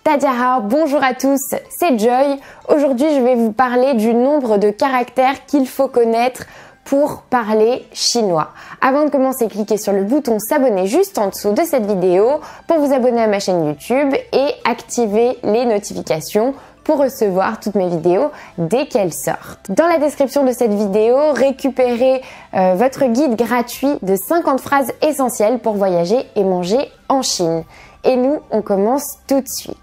Tadiara, bonjour à tous, c'est Joy. Aujourd'hui, je vais vous parler du nombre de caractères qu'il faut connaître pour parler chinois. Avant de commencer, cliquez sur le bouton s'abonner juste en dessous de cette vidéo pour vous abonner à ma chaîne YouTube et activer les notifications pour recevoir toutes mes vidéos dès qu'elles sortent. Dans la description de cette vidéo, récupérez votre guide gratuit de 50 phrases essentielles pour voyager et manger en Chine. Et nous, on commence tout de suite.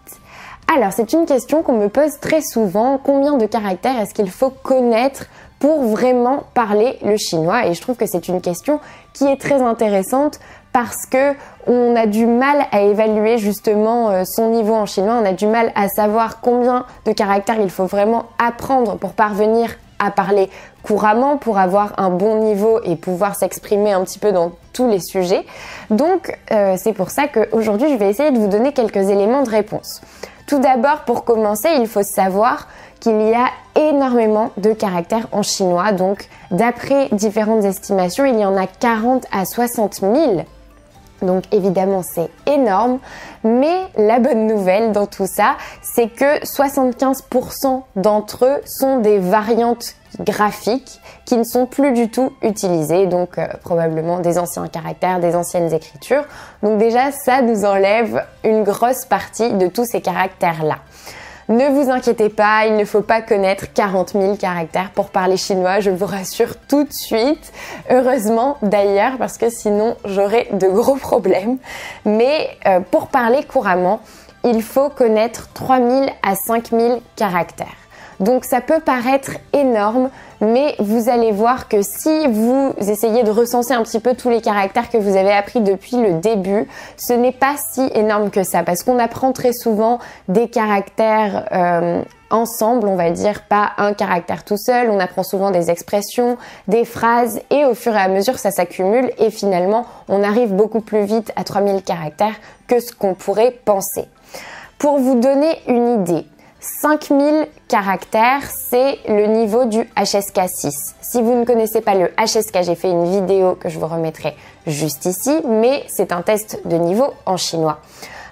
Alors, c'est une question qu'on me pose très souvent. Combien de caractères est-ce qu'il faut connaître pour vraiment parler le chinois? Et je trouve que c'est une question qui est très intéressante parce que on a du mal à évaluer justement son niveau en chinois. On a du mal à savoir combien de caractères il faut vraiment apprendre pour parvenir à parler couramment, pour avoir un bon niveau et pouvoir s'exprimer un petit peu dans tous les sujets. Donc, c'est pour ça qu'aujourd'hui, je vais essayer de vous donner quelques éléments de réponse. Tout d'abord, pour commencer, il faut savoir qu'il y a énormément de caractères en chinois. Donc, d'après différentes estimations, il y en a 40 à 60 000. Donc évidemment c'est énorme, mais la bonne nouvelle dans tout ça, c'est que 75% d'entre eux sont des variantes graphiques qui ne sont plus du tout utilisées, donc probablement des anciens caractères, des anciennes écritures. Donc déjà ça nous enlève une grosse partie de tous ces caractères-là. Ne vous inquiétez pas, il ne faut pas connaître 40 000 caractères pour parler chinois, je vous rassure tout de suite. Heureusement d'ailleurs, parce que sinon j'aurais de gros problèmes. Mais pour parler couramment, il faut connaître 3 000 à 5 000 caractères. Donc ça peut paraître énorme, mais vous allez voir que si vous essayez de recenser un petit peu tous les caractères que vous avez appris depuis le début, ce n'est pas si énorme que ça, parce qu'on apprend très souvent des caractères ensemble, on va dire, pas un caractère tout seul. On apprend souvent des expressions, des phrases, et au fur et à mesure ça s'accumule et finalement on arrive beaucoup plus vite à 3000 caractères que ce qu'on pourrait penser. Pour vous donner une idée, 5000 caractères, c'est le niveau du HSK6. Si vous ne connaissez pas le HSK, j'ai fait une vidéo que je vous remettrai juste ici, mais c'est un test de niveau en chinois.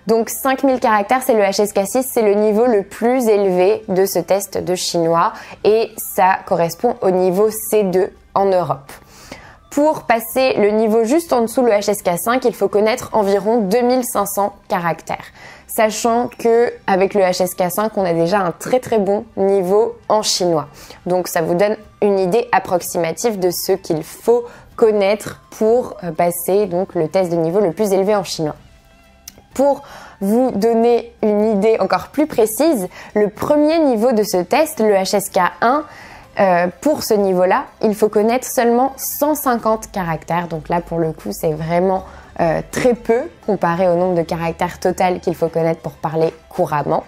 Donc 5000 caractères, c'est le HSK6, c'est le niveau le plus élevé de ce test de chinois et ça correspond au niveau C2 en Europe. Pour passer le niveau juste en dessous, le HSK5, il faut connaître environ 2500 caractères. Sachant que avec le HSK5, on a déjà un très bon niveau en chinois. Donc ça vous donne une idée approximative de ce qu'il faut connaître pour passer donc le test de niveau le plus élevé en chinois. Pour vous donner une idée encore plus précise, le premier niveau de ce test, le HSK1, pour ce niveau-là, il faut connaître seulement 150 caractères. Donc là, pour le coup, c'est vraiment très peu comparé au nombre de caractères total qu'il faut connaître pour parler couramment.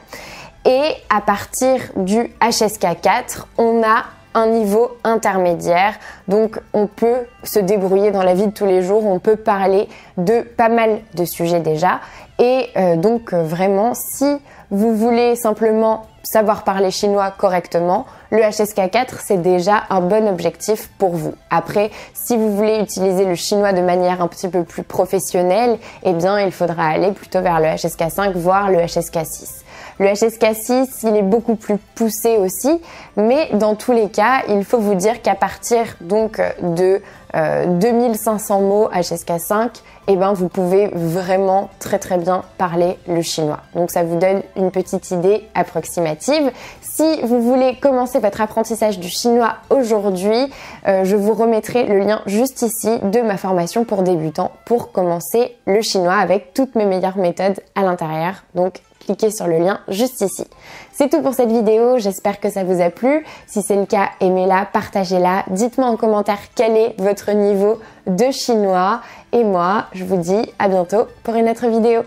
Et à partir du HSK4, on a un niveau intermédiaire. Donc on peut se débrouiller dans la vie de tous les jours, on peut parler de pas mal de sujets déjà. Et donc vraiment, si vous voulez simplement savoir parler chinois correctement, le HSK4 c'est déjà un bon objectif pour vous. Après, si vous voulez utiliser le chinois de manière un petit peu plus professionnelle, eh bien il faudra aller plutôt vers le HSK5 voire le HSK6. Le HSK6, il est beaucoup plus poussé aussi, mais dans tous les cas, il faut vous dire qu'à partir donc de 2500 mots HSK5, eh ben vous pouvez vraiment très bien parler le chinois. Donc ça vous donne une petite idée approximative. Si vous voulez commencer votre apprentissage du chinois aujourd'hui, je vous remettrai le lien juste ici de ma formation pour débutants pour commencer le chinois avec toutes mes meilleures méthodes à l'intérieur. Donc cliquez sur le lien juste ici. C'est tout pour cette vidéo, j'espère que ça vous a plu. Si c'est le cas, aimez-la, partagez-la, dites-moi en commentaire quel est votre niveau de chinois. Et moi, je vous dis à bientôt pour une autre vidéo.